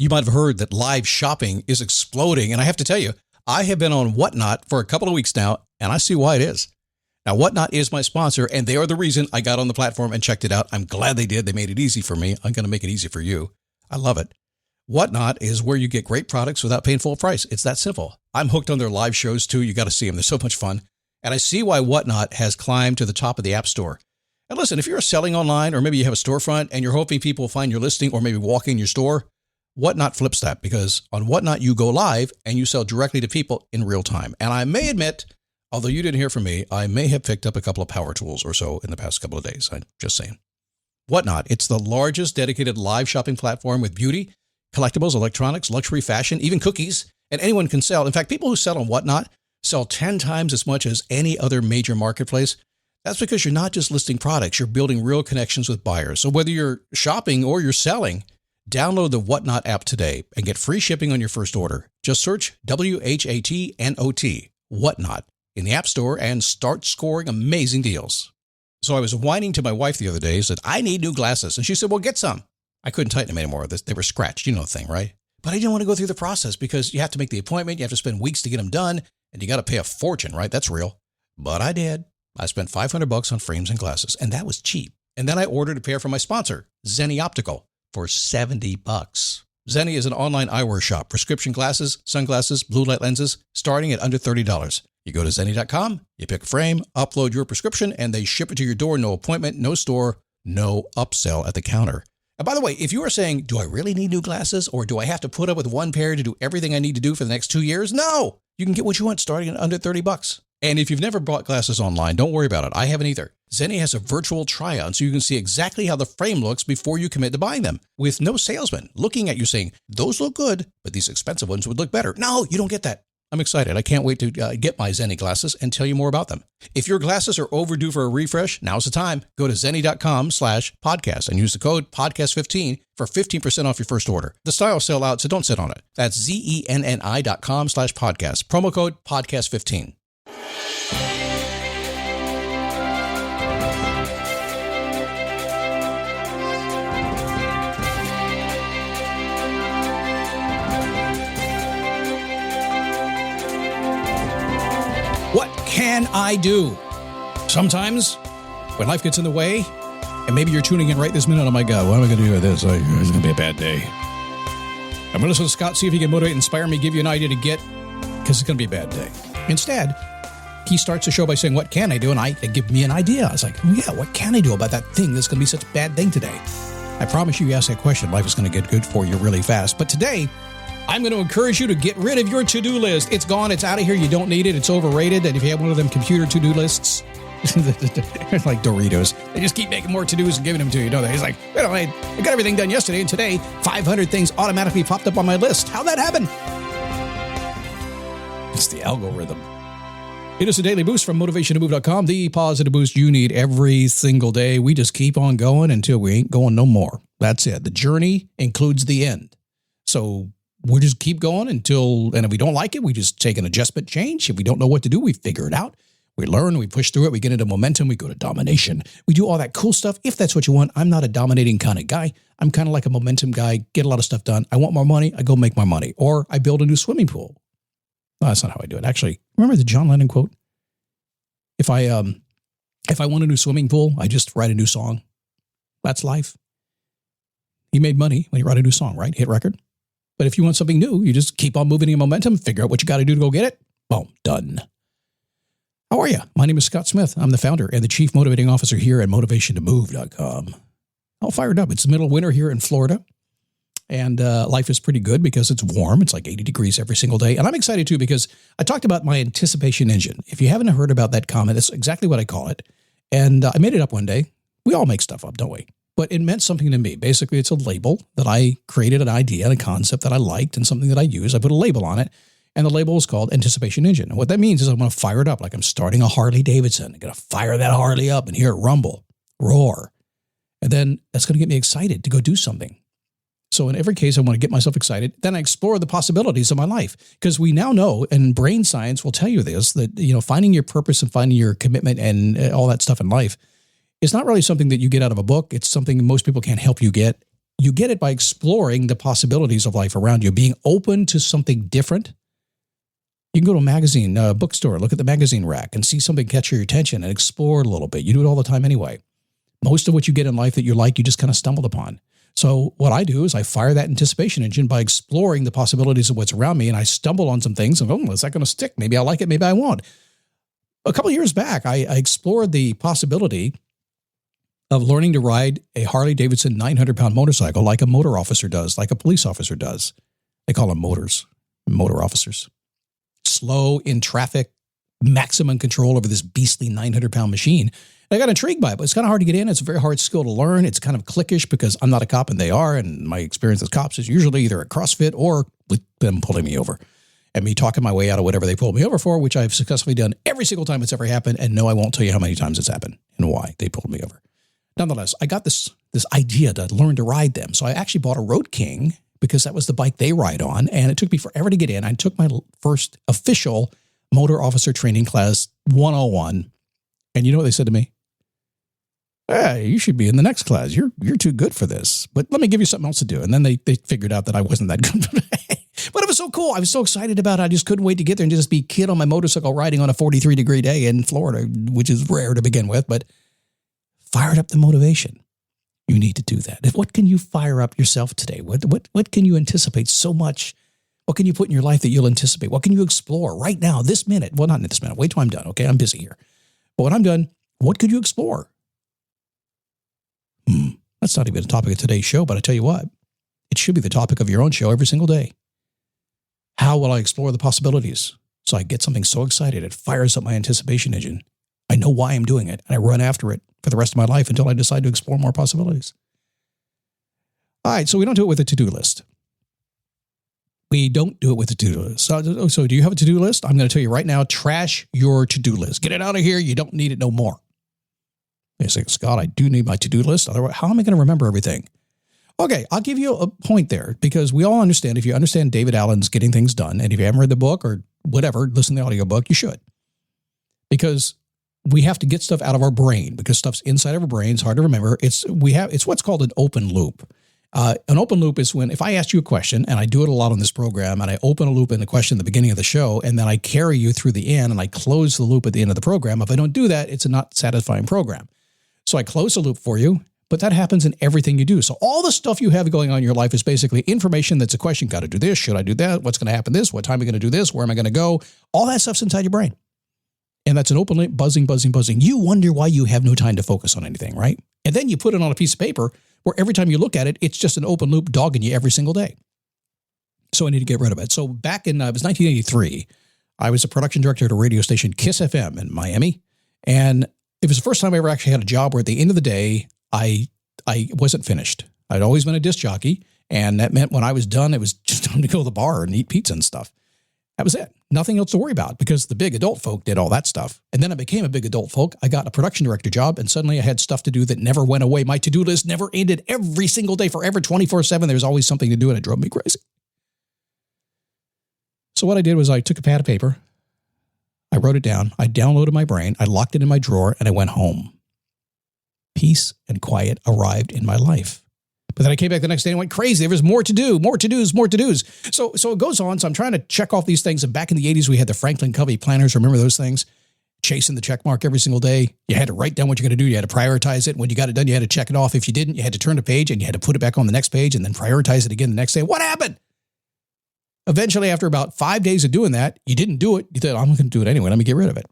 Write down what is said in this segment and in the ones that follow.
You might have heard that live shopping is exploding. And I have to tell you, I have been on Whatnot for a couple of weeks now, and I see why it is. Now, Whatnot is my sponsor, and they are the reason I got on the platform and checked it out. I'm glad they did. They made it easy for me. I'm going to make it easy for you. I love it. Whatnot is where you get great products without paying full price. It's that simple. I'm hooked on their live shows, too. You got to see them. They're so much fun. And I see why Whatnot has climbed to the top of the App Store. And listen, if you're selling online, or maybe you have a storefront and you're hoping people will find your listing or maybe walk in your store, Whatnot flips that, because on Whatnot, you go live and you sell directly to people in real time. And I may admit, although you didn't hear from me, I may have picked up a couple of power tools or so in the past couple of days. I'm just saying. Whatnot, it's the largest dedicated live shopping platform with beauty, collectibles, electronics, luxury, fashion, even cookies, and anyone can sell. In fact, people who sell on Whatnot sell 10 times as much as any other major marketplace. That's because you're not just listing products, you're building real connections with buyers. So whether you're shopping or you're selling, download the Whatnot app today and get free shipping on your first order. Just search WHATNOT, Whatnot, in the App Store and start scoring amazing deals. So I was whining to my wife the other day, said, I need new glasses. And she said, well, get some. I couldn't tighten them anymore. They were scratched. You know the thing, right? But I didn't want to go through the process because you have to make the appointment. You have to spend weeks to get them done. And you got to pay a fortune, right? That's real. But I did. I spent $500 on frames and glasses, and that was cheap. And then I ordered a pair from my sponsor, Zenni Optical, for $70. Zenni is an online eyewear shop, prescription glasses, sunglasses, blue light lenses, starting at under $30. You go to Zenni.com, you pick a frame, upload your prescription, and they ship it to your door. No appointment, no store, no upsell at the counter. And by the way, if you are saying, do I really need new glasses, or do I have to put up with one pair to do everything I need to do for the next 2 years? No, you can get what you want starting at under $30. And if you've never bought glasses online, don't worry about it. I haven't either. Zenni has a virtual try-on so you can see exactly how the frame looks before you commit to buying them, with no salesman looking at you saying, those look good, but these expensive ones would look better. No, you don't get that. I'm excited. I can't wait to get my Zenni glasses and tell you more about them. If your glasses are overdue for a refresh, now's the time. Go to Zenni.com/podcast and use the code podcast15 for 15% off your first order. The styles sell out, so don't sit on it. That's ZENNI.com/podcast. Promo code podcast15. What can I do? Sometimes, when life gets in the way, and maybe you're tuning in right this minute, oh my God, what am I going to do with this? It's going to be a bad day. I'm going to listen to Scott, see if he can motivate, inspire me, give you an idea to get, because it's going to be a bad day. Instead, he starts the show by saying, what can I do? And I give me an idea. I was like, oh yeah, what can I do about that thing that's going to be such a bad thing today? I promise you ask that question, life is going to get good for you really fast. But today, I'm going to encourage you to get rid of your to-do list. It's gone. It's out of here. You don't need it. It's overrated. And if you have one of them computer to-do lists, it's like Doritos. They just keep making more to-dos and giving them to you, don't they? It's like, well, I got everything done yesterday, and today, 500 things automatically popped up on my list. How'd that happen? It's the algorithm. It is a daily boost from motivationtomove.com, the positive boost you need every single day. We just keep on going until we ain't going no more. That's it. The journey includes the end. So we just keep going until, and if we don't like it, we just take an adjustment change. If we don't know what to do, we figure it out. We learn, we push through it, we get into momentum, we go to domination. We do all that cool stuff. If that's what you want, I'm not a dominating kind of guy. I'm kind of like a momentum guy, get a lot of stuff done. I want more money, I go make more money. Or I build a new swimming pool. No, that's not how I do it. Actually, remember the John Lennon quote? If I want a new swimming pool, I just write a new song. That's life. He made money when he wrote a new song, right? Hit record. But if you want something new, you just keep on moving in momentum, figure out what you got to do to go get it. Boom, done. How are you? My name is Scott Smith. I'm the founder and the chief motivating officer here at motivationtomove.com. All fired up. It's the middle of winter here in Florida. And life is pretty good because it's warm. It's like 80 degrees every single day. And I'm excited too because I talked about my anticipation engine. If you haven't heard about that comment, that's exactly what I call it. And I made it up one day. We all make stuff up, don't we? But it meant something to me. Basically, it's a label that I created, an idea, and a concept that I liked and something that I use. I put a label on it. And the label is called Anticipation Engine. And what that means is I'm going to fire it up like I'm starting a Harley Davidson. I'm going to fire that Harley up and hear it rumble, roar. And then that's going to get me excited to go do something. So in every case, I want to get myself excited. Then I explore the possibilities of my life. Because we now know, and brain science will tell you this, that finding your purpose and finding your commitment and all that stuff in life is not really something that you get out of a book. It's something most people can't help you get. you get it by exploring the possibilities of life around you, being open to something different. You can go to a magazine, bookstore, look at the magazine rack and see something catch your attention and explore it a little bit. You do it all the time anyway. Most of what you get in life that you like, you just kind of stumbled upon. So what I do is I fire that anticipation engine by exploring the possibilities of what's around me, and I stumble on some things and, is that going to stick? Maybe I like it, maybe I won't. A couple of years back, I explored the possibility of learning to ride a Harley-Davidson 900-pound motorcycle like a motor officer does, like a police officer does. They call them motor officers. Slow in traffic, maximum control over this beastly 900-pound machine. And I got intrigued by it, but it's kind of hard to get in. It's a very hard skill to learn. It's kind of cliquish because I'm not a cop and they are, and my experience as cops is usually either at CrossFit or with them pulling me over and me talking my way out of whatever they pulled me over for, which I've successfully done every single time it's ever happened. And no, I won't tell you how many times it's happened and why they pulled me over. Nonetheless, I got this idea to learn to ride them. So I actually bought a Road King because that was the bike they ride on. And it took me forever to get in. I took my first official motor officer training class 101. And you know what they said to me? Hey, you should be in the next class. You're too good for this. But let me give you something else to do. And then they figured out that I wasn't that good. But it was so cool. I was so excited about it. I just couldn't wait to get there and just be a kid on my motorcycle riding on a 43-degree day in Florida, which is rare to begin with. But fired up the motivation. You need to do that. What can you fire up yourself today? What can you anticipate so much? What can you put in your life that you'll anticipate? What can you explore right now, this minute? Well, not in this minute. Wait till I'm done, okay? I'm busy here. But when I'm done, what could you explore? That's not even the topic of today's show, but I tell you what, it should be the topic of your own show every single day. How will I explore the possibilities? So I get something so excited, it fires up my anticipation engine. I know why I'm doing it, and I run after it for the rest of my life until I decide to explore more possibilities. All right, so we don't do it with a to-do list. We don't do it with a to-do list. So do you have a to-do list? I'm going to tell you right now, trash your to-do list. Get it out of here. You don't need it no more. You say, Scott, I do need my to-do list. Otherwise, how am I going to remember everything? Okay, I'll give you a point there because we all understand, if you understand David Allen's Getting Things Done, and if you haven't read the book or whatever, listen to the audiobook, you should. Because we have to get stuff out of our brain because stuff's inside of our brain. It's hard to remember. It's what's called an open loop. An open loop is when, if I ask you a question, and I do it a lot on this program, and I open a loop in the question at the beginning of the show, and then I carry you through the end, and I close the loop at the end of the program. If I don't do that, it's a not satisfying program. So I close the loop for you, but that happens in everything you do. So all the stuff you have going on in your life is basically information that's a question. Got to do this. Should I do that? What's going to happen this? What time am I going to do this? Where am I going to go? All that stuff's inside your brain. And that's an open loop, buzzing. You wonder why you have no time to focus on anything, right? And then you put it on a piece of paper where every time you look at it, it's just an open loop dogging you every single day. So I need to get rid of it. So back in, it was 1983, I was a production director at a radio station, Kiss FM in Miami. And it was the first time I ever actually had a job where at the end of the day, I wasn't finished. I'd always been a disc jockey. And that meant when I was done, it was just time to go to the bar and eat pizza and stuff. That was it. Nothing else to worry about because the big adult folk did all that stuff. And then I became a big adult folk. I got a production director job and suddenly I had stuff to do that never went away. My to-do list never ended. Every single day, forever, 24/7, there was always something to do and it drove me crazy. So what I did was I took a pad of paper, I wrote it down, I downloaded my brain, I locked it in my drawer, and I went home. Peace and quiet arrived in my life. But then I came back the next day and went crazy. There was more to do, more to-dos. So it goes on. So I'm trying to check off these things. And back in the 80s, we had the Franklin Covey planners. Remember those things? Chasing the check mark every single day. You had to write down what you're going to do. You had to prioritize it. When you got it done, you had to check it off. If you didn't, you had to turn the page and you had to put it back on the next page and then prioritize it again the next day. What happened? Eventually, after about 5 days of doing that, you didn't do it. You thought, I'm going to do it anyway. Let me get rid of it.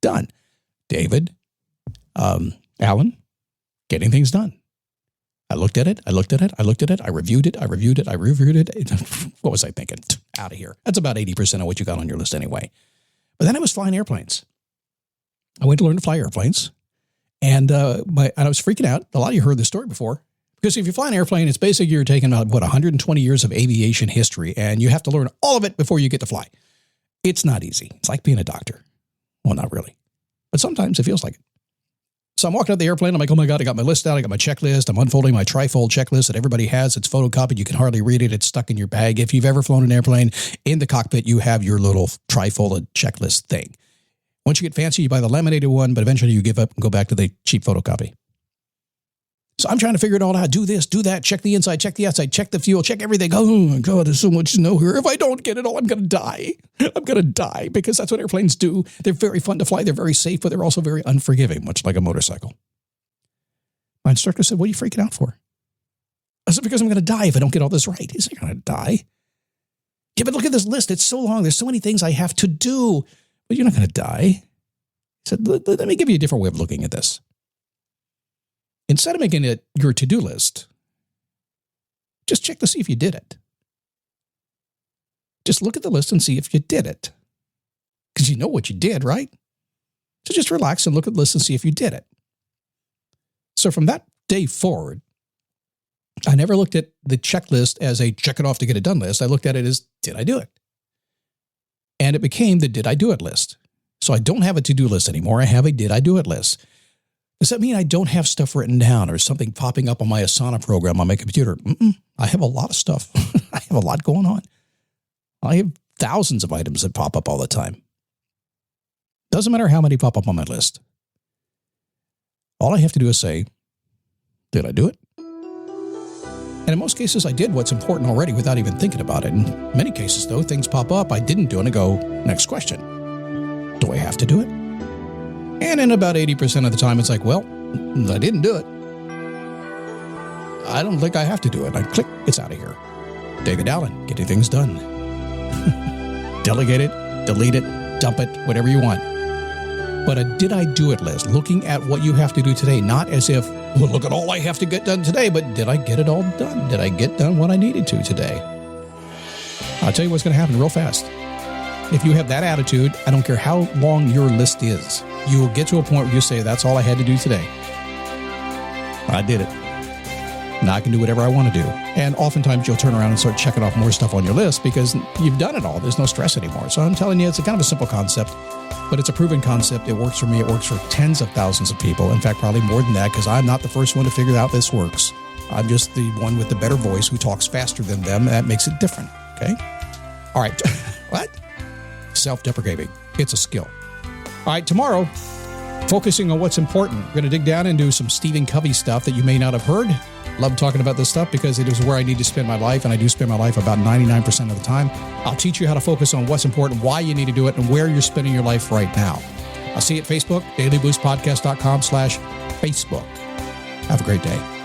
Done. David, Allen, Getting Things Done. I looked at it. I reviewed it. What was I thinking? Out of here. That's about 80% of what you got on your list anyway. But then I was flying airplanes. I went to learn to fly airplanes. And I was freaking out. A lot of you heard this story before. Because if you fly an airplane, it's basically you're taking about, 120 years of aviation history. And you have to learn all of it before you get to fly. It's not easy. It's like being a doctor. Well, not really. But sometimes it feels like it. So I'm walking out the airplane. I'm like, oh my God, I got my list out. I got my checklist. I'm unfolding my trifold checklist that everybody has. It's photocopied. You can hardly read it. It's stuck in your bag. If you've ever flown an airplane, in the cockpit, you have your little trifolded checklist thing. Once you get fancy, you buy the laminated one, but eventually you give up and go back to the cheap photocopy. So I'm trying to figure it all out. Do this, do that, check the inside, check the outside, check the fuel, check everything. Oh my God, there's so much to know here. If I don't get it all, I'm going to die. I'm going to die because that's what airplanes do. They're very fun to fly. They're very safe, but they're also very unforgiving, much like a motorcycle. My instructor said, what are you freaking out for? I said, because I'm going to die if I don't get all this right. He's not going to die. Yeah, but look at this list. It's so long. There's so many things I have to do. But you're not going to die. He said, let me give you a different way of looking at this. Instead of making it your to-do list, just check to see if you did it. Just look at the list and see if you did it. Because you know what you did, right? So just relax and look at the list and see if you did it. So from that day forward, I never looked at the checklist as a check it off to get it done list. I looked at it as, did I do it? And it became the did I do it list. So I don't have a to-do list anymore. I have a did I do it list. Does that mean I don't have stuff written down or something popping up on my Asana program on my computer? I have a lot of stuff. I have a lot going on. I have thousands of items that pop up all the time. Doesn't matter how many pop up on my list. All I have to do is say, did I do it? And in most cases, I did what's important already without even thinking about it. In many cases, though, things pop up, I didn't do it, and I go, next question. Do I have to do it? And in about 80% of the time, it's like, well, I didn't do it. I don't think I have to do it. I click, it's out of here. Take it down and get your things done. Delegate it, delete it, dump it, whatever you want. But a did I do it list, looking at what you have to do today, not as if, well, look at all I have to get done today, but did I get it all done? Did I get done what I needed to today? I'll tell you what's going to happen real fast. If you have that attitude, I don't care how long your list is, you will get to a point where you say, that's all I had to do today. I did it. Now I can do whatever I want to do. And oftentimes you'll turn around and start checking off more stuff on your list because you've done it all. There's no stress anymore. So I'm telling you, it's a kind of a simple concept, but it's a proven concept. It works for me. It works for tens of thousands of people. In fact, probably more than that, because I'm not the first one to figure out this works. I'm just the one with the better voice who talks faster than them. That makes it different. Okay. All right. What? Self-deprecating. It's a skill. All right. Tomorrow, focusing on what's important. We're going to dig down into some Stephen Covey stuff that you may not have heard. Love talking about this stuff because it is where I need to spend my life, and I do spend my life about 99% of the time. I'll teach you how to focus on what's important, why you need to do it, and where you're spending your life right now. I'll see you at Facebook, dailyboostpodcast.com/Facebook. Have a great day.